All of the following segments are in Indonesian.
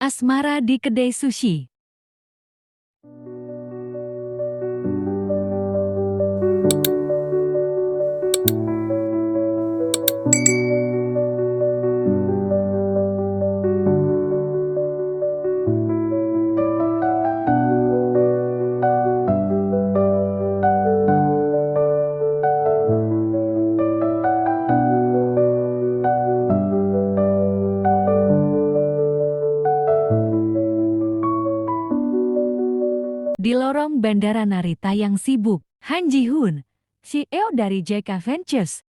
Asmara di kedai sushi. Di lorong Bandara Narita yang sibuk, Han Ji-hoon, CEO dari JK Ventures,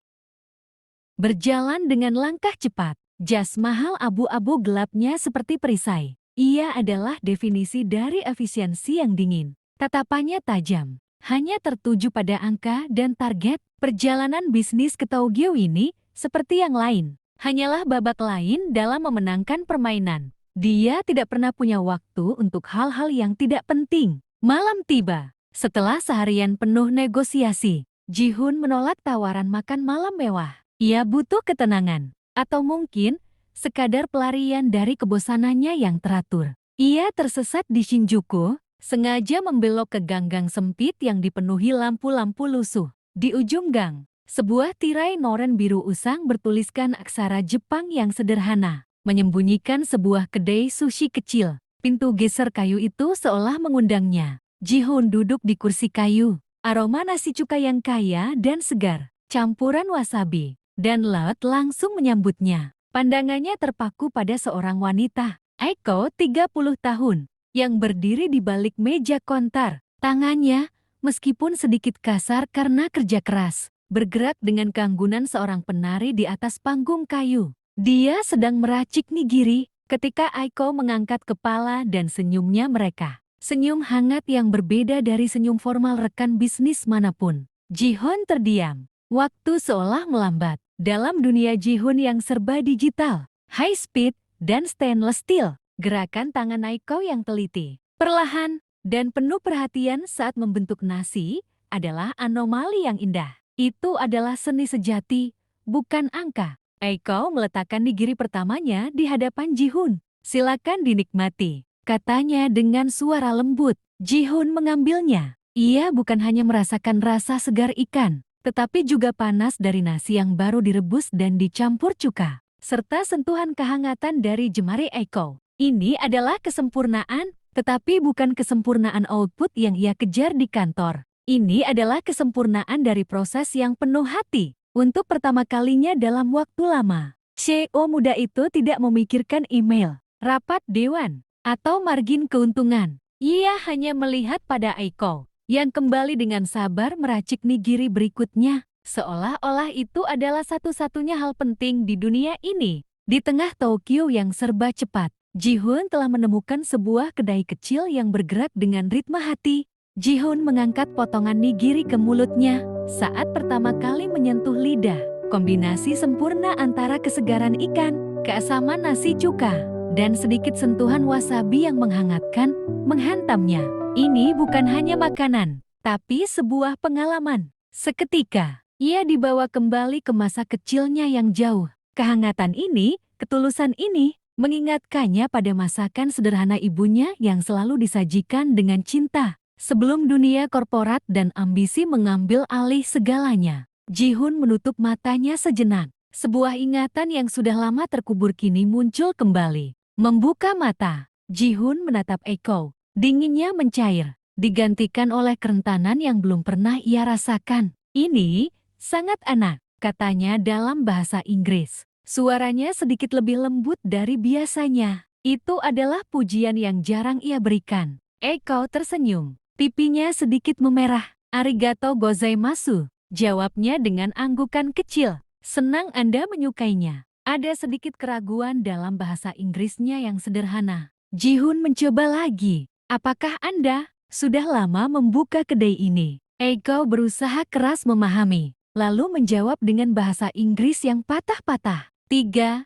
berjalan dengan langkah cepat. Jas mahal abu-abu gelapnya seperti perisai. Ia adalah definisi dari efisiensi yang dingin. Tatapannya tajam, hanya tertuju pada angka dan target. Perjalanan bisnis ke Tokyo ini, seperti yang lain, hanyalah babak lain dalam memenangkan permainan. Dia tidak pernah punya waktu untuk hal-hal yang tidak penting. Malam tiba. Setelah seharian penuh negosiasi, Ji-hoon menolak tawaran makan malam mewah. Ia butuh ketenangan, atau mungkin sekadar pelarian dari kebosanannya yang teratur. Ia tersesat di Shinjuku, sengaja membelok ke gang-gang sempit yang dipenuhi lampu-lampu lusuh. Di ujung gang, sebuah tirai noren biru usang bertuliskan aksara Jepang yang sederhana, menyembunyikan sebuah kedai sushi kecil. Pintu geser kayu itu seolah mengundangnya. Ji-hoon duduk di kursi kayu. Aroma nasi cukai yang kaya dan segar, campuran wasabi, dan laut langsung menyambutnya. Pandangannya terpaku pada seorang wanita, Aiko 30 tahun, yang berdiri di balik meja kontar. Tangannya, meskipun sedikit kasar karena kerja keras, bergerak dengan keanggunan seorang penari di atas panggung kayu. Dia sedang meracik nigiri. Ketika Aiko mengangkat kepala dan senyumnya mereka, senyum hangat yang berbeda dari senyum formal rekan bisnis manapun. Ji-hoon terdiam. Waktu seolah melambat. Dalam dunia Ji-hoon yang serba digital, high speed, dan stainless steel, gerakan tangan Aiko yang teliti, perlahan, dan penuh perhatian saat membentuk nasi adalah anomali yang indah. Itu adalah seni sejati, bukan angka. Aiko meletakkan nigiri pertamanya di hadapan Ji-hoon. Silakan dinikmati, katanya dengan suara lembut. Ji-hoon mengambilnya. Ia bukan hanya merasakan rasa segar ikan, tetapi juga panas dari nasi yang baru direbus dan dicampur cuka, serta sentuhan kehangatan dari jemari Aiko. Ini adalah kesempurnaan, tetapi bukan kesempurnaan output yang ia kejar di kantor. Ini adalah kesempurnaan dari proses yang penuh hati. Untuk pertama kalinya dalam waktu lama, CEO muda itu tidak memikirkan email, rapat dewan, atau margin keuntungan. Ia hanya melihat pada Aiko, yang kembali dengan sabar meracik nigiri berikutnya, seolah-olah itu adalah satu-satunya hal penting di dunia ini. Di tengah Tokyo yang serba cepat, Ji-hoon telah menemukan sebuah kedai kecil yang bergerak dengan ritme hati. Ji-hoon mengangkat potongan nigiri ke mulutnya. Saat pertama kali menyentuh lidah, kombinasi sempurna antara kesegaran ikan, keasaman nasi cuka, dan sedikit sentuhan wasabi yang menghangatkan, menghantamnya. Ini bukan hanya makanan, tapi sebuah pengalaman. Seketika, ia dibawa kembali ke masa kecilnya yang jauh. Kehangatan ini, ketulusan ini, mengingatkannya pada masakan sederhana ibunya yang selalu disajikan dengan cinta. Sebelum dunia korporat dan ambisi mengambil alih segalanya, Ji-hoon menutup matanya sejenak. Sebuah ingatan yang sudah lama terkubur kini muncul kembali. Membuka mata, Ji-hoon menatap Aiko. Dinginnya mencair, digantikan oleh kerentanan yang belum pernah ia rasakan. Ini sangat enak, katanya dalam bahasa Inggris. Suaranya sedikit lebih lembut dari biasanya. Itu adalah pujian yang jarang ia berikan. Aiko tersenyum. Pipinya sedikit memerah. Arigato gozaimasu, jawabnya dengan anggukan kecil. Senang Anda menyukainya. Ada sedikit keraguan dalam bahasa Inggrisnya yang sederhana. Ji-hoon mencoba lagi. Apakah Anda sudah lama membuka kedai ini? Aiko berusaha keras memahami, lalu menjawab dengan bahasa Inggris yang patah-patah. Tiga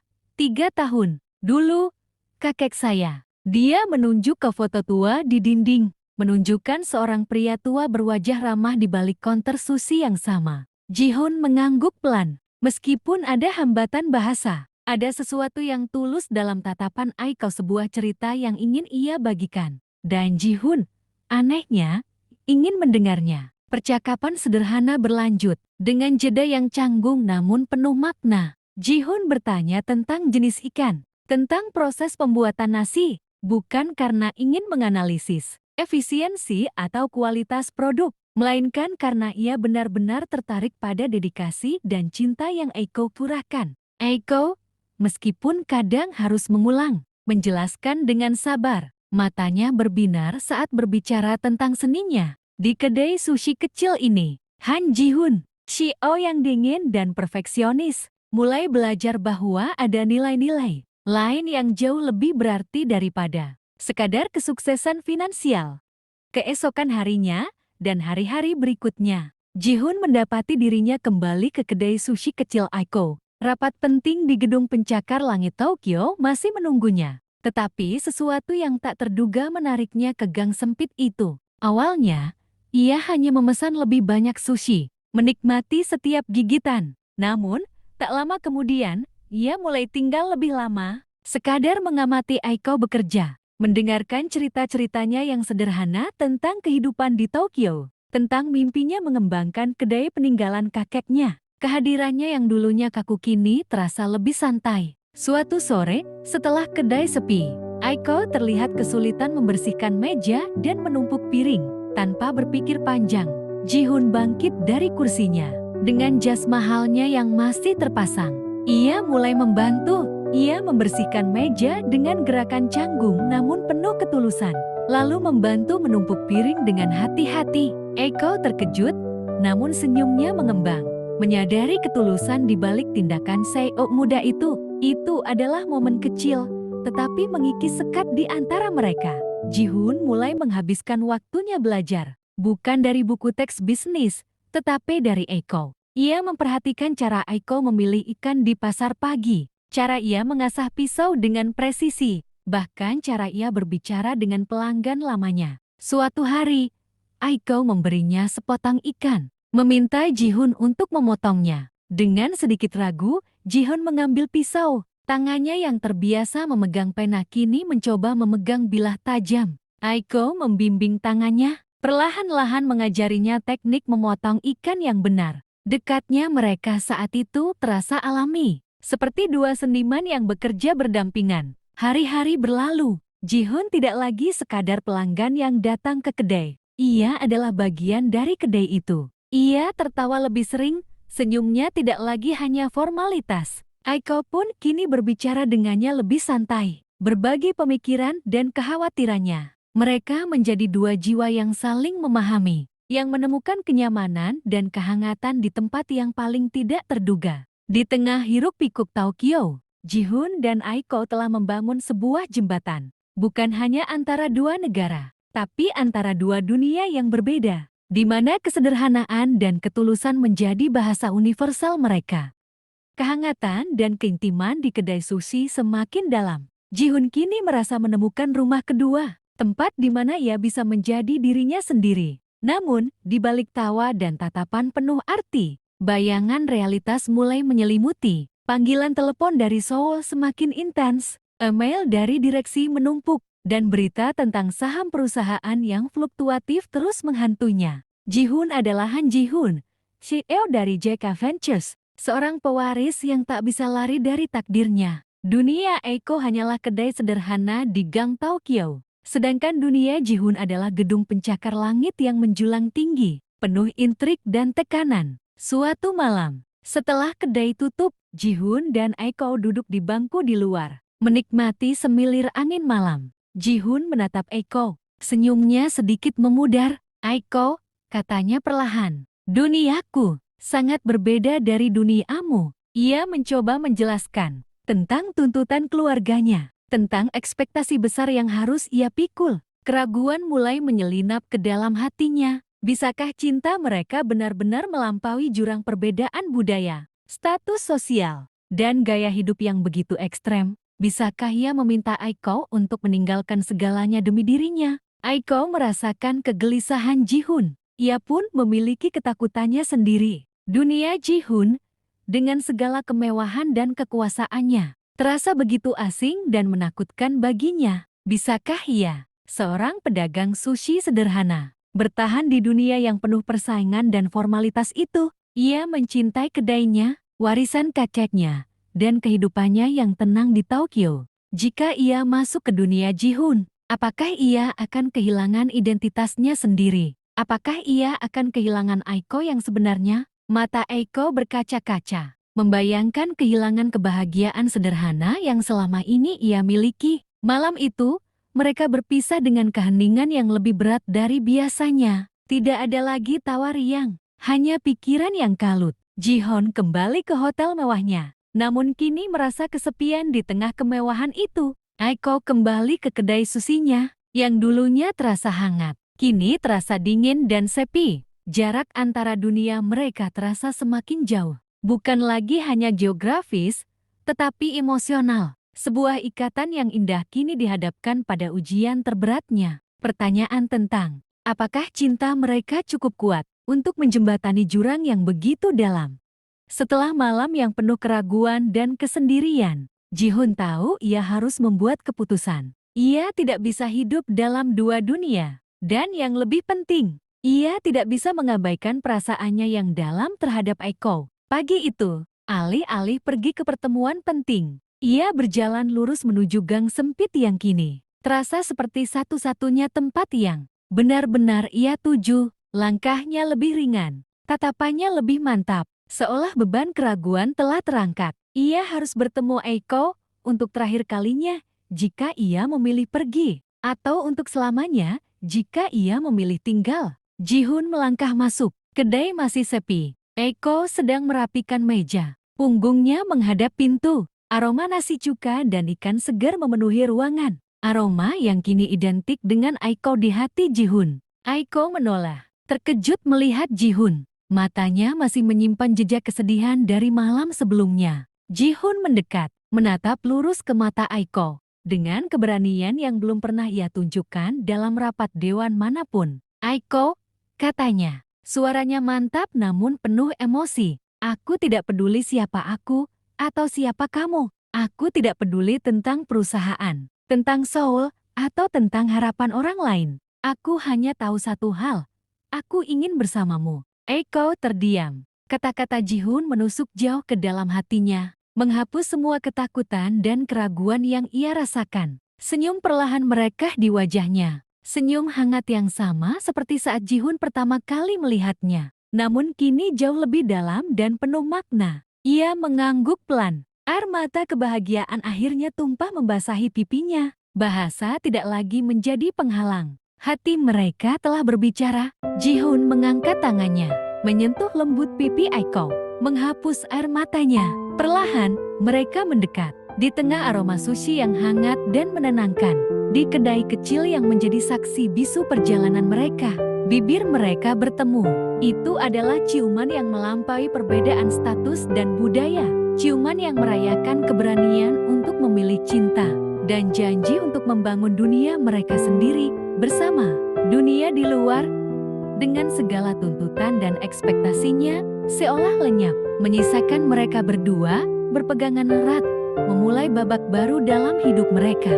tahun. Dulu, kakek saya. Dia menunjuk ke foto tua di dinding, menunjukkan seorang pria tua berwajah ramah di balik konter sushi yang sama. Ji-hoon mengangguk pelan, meskipun ada hambatan bahasa. Ada sesuatu yang tulus dalam tatapan Aiko, sebuah cerita yang ingin ia bagikan. Dan Ji-hoon, anehnya, ingin mendengarnya. Percakapan sederhana berlanjut, dengan jeda yang canggung namun penuh makna. Ji-hoon bertanya tentang jenis ikan, tentang proses pembuatan nasi, bukan karena ingin menganalisis efisiensi atau kualitas produk, melainkan karena ia benar-benar tertarik pada dedikasi dan cinta yang Aiko curahkan. Aiko, meskipun kadang harus mengulang, menjelaskan dengan sabar, matanya berbinar saat berbicara tentang seninya. Di kedai sushi kecil ini, Han Ji-hoon, CEO yang dingin dan perfeksionis, mulai belajar bahwa ada nilai-nilai lain yang jauh lebih berarti daripada sekadar kesuksesan finansial. Keesokan harinya dan hari-hari berikutnya, Ji-hoon mendapati dirinya kembali ke kedai sushi kecil Aiko. Rapat penting di gedung pencakar langit Tokyo masih menunggunya. Tetapi sesuatu yang tak terduga menariknya ke gang sempit itu. Awalnya, ia hanya memesan lebih banyak sushi, menikmati setiap gigitan. Namun, tak lama kemudian, ia mulai tinggal lebih lama, sekadar mengamati Aiko bekerja. Mendengarkan cerita-ceritanya yang sederhana tentang kehidupan di Tokyo, tentang mimpinya mengembangkan kedai peninggalan kakeknya. Kehadirannya yang dulunya kaku kini terasa lebih santai. Suatu sore, setelah kedai sepi, Aiko terlihat kesulitan membersihkan meja dan menumpuk piring. Tanpa berpikir panjang, Ji-hoon bangkit dari kursinya. Dengan jas mahalnya yang masih terpasang, ia mulai membantu. Ia membersihkan meja dengan gerakan canggung namun penuh ketulusan, lalu membantu menumpuk piring dengan hati-hati. Aiko terkejut, namun senyumnya mengembang. Menyadari ketulusan di balik tindakan CEO muda itu adalah momen kecil, tetapi mengikis sekat di antara mereka. Ji-hoon mulai menghabiskan waktunya belajar, bukan dari buku teks bisnis, tetapi dari Aiko. Ia memperhatikan cara Aiko memilih ikan di pasar pagi, cara ia mengasah pisau dengan presisi, bahkan cara ia berbicara dengan pelanggan lamanya. Suatu hari, Aiko memberinya sepotong ikan, meminta Ji-hoon untuk memotongnya. Dengan sedikit ragu, Ji-hoon mengambil pisau. Tangannya yang terbiasa memegang pena kini mencoba memegang bilah tajam. Aiko membimbing tangannya, perlahan-lahan mengajarinya teknik memotong ikan yang benar. Dekatnya mereka saat itu terasa alami, seperti dua seniman yang bekerja berdampingan. Hari-hari berlalu, Ji-hoon tidak lagi sekadar pelanggan yang datang ke kedai. Ia adalah bagian dari kedai itu. Ia tertawa lebih sering, senyumnya tidak lagi hanya formalitas. Aiko pun kini berbicara dengannya lebih santai, berbagi pemikiran dan kekhawatirannya. Mereka menjadi dua jiwa yang saling memahami, yang menemukan kenyamanan dan kehangatan di tempat yang paling tidak terduga. Di tengah hiruk-pikuk Tokyo, Ji-hoon dan Aiko telah membangun sebuah jembatan, bukan hanya antara dua negara, tapi antara dua dunia yang berbeda, di mana kesederhanaan dan ketulusan menjadi bahasa universal mereka. Kehangatan dan keintiman di kedai sushi semakin dalam. Ji-hoon kini merasa menemukan rumah kedua, tempat di mana ia bisa menjadi dirinya sendiri. Namun, di balik tawa dan tatapan penuh arti, bayangan realitas mulai menyelimuti. Panggilan telepon dari Seoul semakin intens, email dari direksi menumpuk, dan berita tentang saham perusahaan yang fluktuatif terus menghantuinya. Ji-hoon adalah Han Ji-hoon, CEO dari JK Ventures, seorang pewaris yang tak bisa lari dari takdirnya. Dunia Aiko hanyalah kedai sederhana di gang Tokyo, sedangkan dunia Ji-hoon adalah gedung pencakar langit yang menjulang tinggi, penuh intrik dan tekanan. Suatu malam, setelah kedai tutup, Ji-hoon dan Aiko duduk di bangku di luar, menikmati semilir angin malam. Ji-hoon menatap Aiko, senyumnya sedikit memudar. Aiko, katanya perlahan, duniaku sangat berbeda dari duniamu. Ia mencoba menjelaskan tentang tuntutan keluarganya, tentang ekspektasi besar yang harus ia pikul. Keraguan mulai menyelinap ke dalam hatinya. Bisakah cinta mereka benar-benar melampaui jurang perbedaan budaya, status sosial, dan gaya hidup yang begitu ekstrem? Bisakah ia meminta Aiko untuk meninggalkan segalanya demi dirinya? Aiko merasakan kegelisahan Ji-hoon. Ia pun memiliki ketakutannya sendiri. Dunia Ji-hoon, dengan segala kemewahan dan kekuasaannya, terasa begitu asing dan menakutkan baginya. Bisakah ia, seorang pedagang sushi sederhana, bertahan di dunia yang penuh persaingan dan formalitas itu? Ia mencintai kedainya, warisan kakeknya, dan kehidupannya yang tenang di Tokyo. Jika ia masuk ke dunia Ji-hoon, apakah ia akan kehilangan identitasnya sendiri? Apakah ia akan kehilangan Aiko yang sebenarnya? Mata Aiko berkaca-kaca, membayangkan kehilangan kebahagiaan sederhana yang selama ini ia miliki. Malam itu, mereka berpisah dengan keheningan yang lebih berat dari biasanya. Tidak ada lagi tawa riang, hanya pikiran yang kalut. Ji-hoon kembali ke hotel mewahnya, namun kini merasa kesepian di tengah kemewahan itu. Aiko kembali ke kedai susinya, yang dulunya terasa hangat, kini terasa dingin dan sepi. Jarak antara dunia mereka terasa semakin jauh. Bukan lagi hanya geografis, tetapi emosional. Sebuah ikatan yang indah kini dihadapkan pada ujian terberatnya. Pertanyaan tentang, apakah cinta mereka cukup kuat untuk menjembatani jurang yang begitu dalam? Setelah malam yang penuh keraguan dan kesendirian, Ji-hoon tahu ia harus membuat keputusan. Ia tidak bisa hidup dalam dua dunia. Dan yang lebih penting, ia tidak bisa mengabaikan perasaannya yang dalam terhadap Aiko. Pagi itu, alih-alih pergi ke pertemuan penting, ia berjalan lurus menuju gang sempit yang kini terasa seperti satu-satunya tempat yang benar-benar ia tuju. Langkahnya lebih ringan, tatapannya lebih mantap, seolah beban keraguan telah terangkat. Ia harus bertemu Aiko untuk terakhir kalinya jika ia memilih pergi, atau untuk selamanya jika ia memilih tinggal. Ji-hoon melangkah masuk. Kedai masih sepi. Aiko sedang merapikan meja. Punggungnya menghadap pintu. Aroma nasi cuka dan ikan segar memenuhi ruangan. Aroma yang kini identik dengan Aiko di hati Ji-hoon. Aiko menoleh, terkejut melihat Ji-hoon. Matanya masih menyimpan jejak kesedihan dari malam sebelumnya. Ji-hoon mendekat, menatap lurus ke mata Aiko dengan keberanian yang belum pernah ia tunjukkan dalam rapat dewan manapun. Aiko, katanya, suaranya mantap namun penuh emosi. Aku tidak peduli siapa aku atau siapa kamu. Aku tidak peduli tentang perusahaan, tentang Seoul, atau tentang harapan orang lain. Aku hanya tahu satu hal. Aku ingin bersamamu. Aiko terdiam. Kata-kata Ji-hoon menusuk jauh ke dalam hatinya, menghapus semua ketakutan dan keraguan yang ia rasakan. Senyum perlahan merekah di wajahnya. Senyum hangat yang sama seperti saat Ji-hoon pertama kali melihatnya. Namun kini jauh lebih dalam dan penuh makna. Ia mengangguk pelan. Air mata kebahagiaan akhirnya tumpah membasahi pipinya. Bahasa tidak lagi menjadi penghalang. Hati mereka telah berbicara. Ji-hoon mengangkat tangannya, menyentuh lembut pipi Aiko, menghapus air matanya. Perlahan, mereka mendekat. Di tengah aroma sushi yang hangat dan menenangkan, di kedai kecil yang menjadi saksi bisu perjalanan mereka, bibir mereka bertemu. Itu adalah ciuman yang melampaui perbedaan status dan budaya. Ciuman yang merayakan keberanian untuk memilih cinta dan janji untuk membangun dunia mereka sendiri bersama. Dunia di luar, dengan segala tuntutan dan ekspektasinya, seolah lenyap, menyisakan mereka berdua berpegangan erat, memulai babak baru dalam hidup mereka.